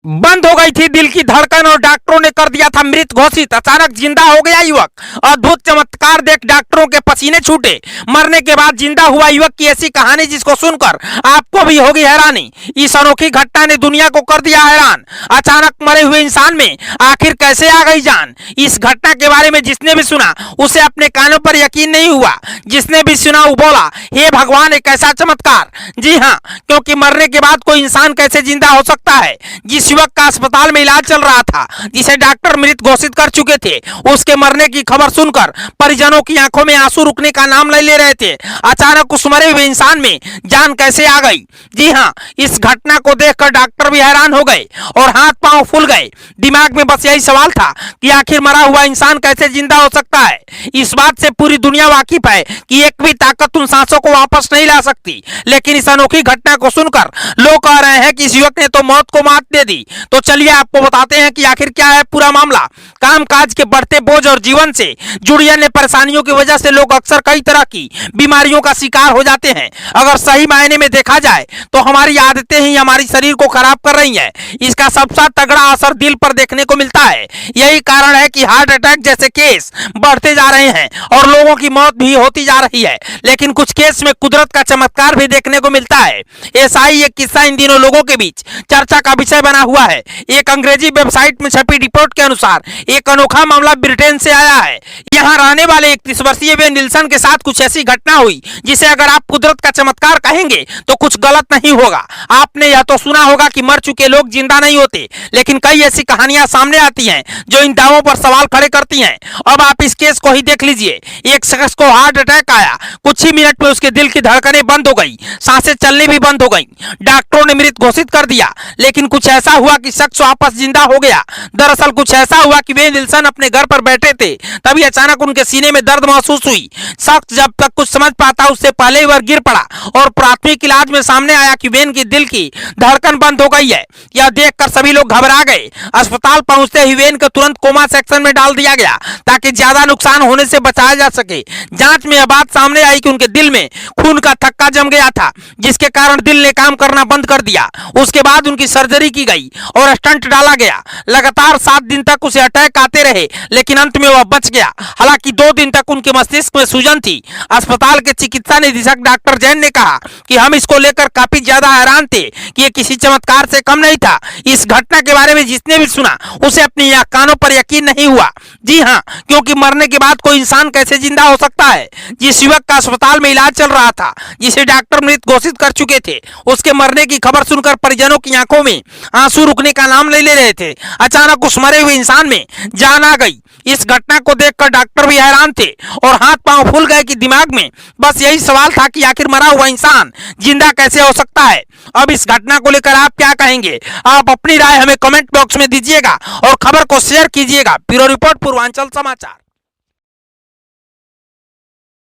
बंद हो गई थी दिल की धड़कन और डॉक्टरों ने कर दिया था मृत घोषित। अचानक जिंदा हो गया युवक। अद्भुत चमत्कार देख डॉक्टरों के पसीने छूटे। मरने के बाद जिंदा हुआ युवक की ऐसी कहानी जिसको सुनकर आपको भी होगी हैरानी। इस अनोखी घटना ने दुनिया को कर दिया हैरान। अचानक मरे हुए इंसान में आखिर कैसे आ गई जान। इस घटना के बारे में जिसने भी सुना उसे अपने कानों पर यकीन नहीं हुआ। जिसने भी सुना वो बोला, हे भगवान, एक ऐसा चमत्कार। जी हाँ, क्योंकि मरने के बाद कोई इंसान कैसे जिंदा हो सकता है। जिस युवक का अस्पताल में इलाज चल रहा था, जिसे डॉक्टर मृत घोषित कर चुके थे, उसके मरने की खबर सुनकर परिजनों की आंखों में आंसू रुकने का नाम नहीं ले रहे थे। अचानक उस मरे हुए इंसान में जान कैसे आ गई। जी हाँ, इस घटना को देखकर डॉक्टर भी हैरान हो गए और हाथ पांव फूल गए। दिमाग में बस यही सवाल था कि आखिर मरा हुआ इंसान कैसे जिंदा हो सकता है। इस बात से पूरी दुनिया वाकिफ है कि एक भी ताकत उन सांसों को वापस नहीं ला सकती। लेकिन इस अनोखी घटना को सुनकर लोग कह रहे हैं कि इस युवक ने तो मौत को मात दे दी। तो चलिए आपको बताते हैं कि आखिर क्या है पूरा मामला। कामकाज के बढ़ते बोझ और जीवन से जुड़ी अन्य परेशानियों की वजह से लोग अक्सर कई तरह की बीमारियों का शिकार हो जाते हैं। अगर सही मायने में देखा जाए तो हमारी आदतें ही हमारे शरीर को खराब कर रही हैं। इसका सबसे तगड़ा असर दिल पर देखने को मिलता है। यही कारण है कि हार्ट अटैक जैसे केस बढ़ते जा रहे हैं और लोगों की मौत भी होती जा रही है। लेकिन कुछ केस में कुदरत का चमत्कार भी देखने को मिलता है। ऐसा ही एक किस्सा इन दिनों लोगों के बीच चर्चा का विषय बना हुआ है। एक अंग्रेजी वेबसाइट में छपी रिपोर्ट के अनुसार एक अनोखा मामला ब्रिटेन से आया है। यहाँ रहने वाले 31 वर्षीय वेन निल्सन के साथ कुछ ऐसी घटना हुई जिसे अगर आप कुदरत का चमत्कार कहेंगे तो कुछ गलत नहीं होगा। आपने यह तो सुना होगा कि मर चुके लोग जिंदा नहीं होते, लेकिन कई ऐसी कहानियां सामने आती हैं जो इन दावों पर सवाल खड़े करती हैं। अब आप इस केस को ही देख लीजिए। एक शख्स को हार्ट अटैक आया, कुछ ही मिनट में उसके दिल की धड़कनें बंद हो गई, सांसें चलने भी बंद हो गई। डॉक्टरों ने मृत घोषित कर दिया, लेकिन कुछ ऐसा हुआ कि शख्स वापस जिंदा हो गया। दरअसल कुछ ऐसा हुआ कि वेन निल्सन अपने घर पर बैठे थे, तभी अचानक उनके सीने में दर्द महसूस हुई। शख्स जब तक कुछ समझ पाता उससे पहले ही वह गिर पड़ा और प्राथमिक इलाज में सामने आया कि वेन की दिल की धड़कन बंद हो गई है। यह देखकर सभी लोग घबरा गए। अस्पताल पहुंचते ही वेन को तुरंत कोमा सेक्शन में डाल दिया गया ताकि ज्यादा नुकसान होने से बचाया जा सके। जांच में यह बात सामने आई कि उनके दिल में खून का थक्का जम गया था, जिसके कारण दिल ने काम करना बंद कर दिया। उसके बाद उनकी सर्जरी की गई और स्टंट डाला गया। लगातार 7 दिन तक उसे अटैक आते रहे, लेकिन अंत में वह बच गया। हालांकि 2 दिन तक उनके मस्तिष्क में सूजन थी। अस्पताल के चिकित्सा निदेशक डॉक्टर जैन ने कहा कि हम इसको लेकर काफी ज्यादा हैरान थे कि ये किसी चमत्कार से कम नहीं था। इस घटना के बारे में जिसने भी सुना उसे अपनी कानों पर यकीन नहीं हुआ। जी हाँ, क्योंकि मरने के बाद कोई इंसान कैसे जिंदा हो सकता है। जिस युवक का अस्पताल में इलाज चल रहा था, जिसे डॉक्टर मृत घोषित कर चुके थे, उसके मरने की खबर सुनकर परिजनों की आंखों में आंसू रुकने का नाम नहीं ले रहे थे। अचानक उस मरे हुए इंसान में जान आ गई। इस घटना को देखकर डॉक्टर भी हैरान थे और हाथ पांव फूल गए कि दिमाग में बस यही सवाल था कि आखिर मरा हुआ इंसान जिंदा कैसे हो सकता है। अब इस घटना को लेकर आप क्या कहेंगे? आप अपनी राय हमें कमेंट बॉक्स में दीजिएगा और खबर को शेयर कीजिएगा। ब्यूरो रिपोर्ट, पूर्वांचल समाचार।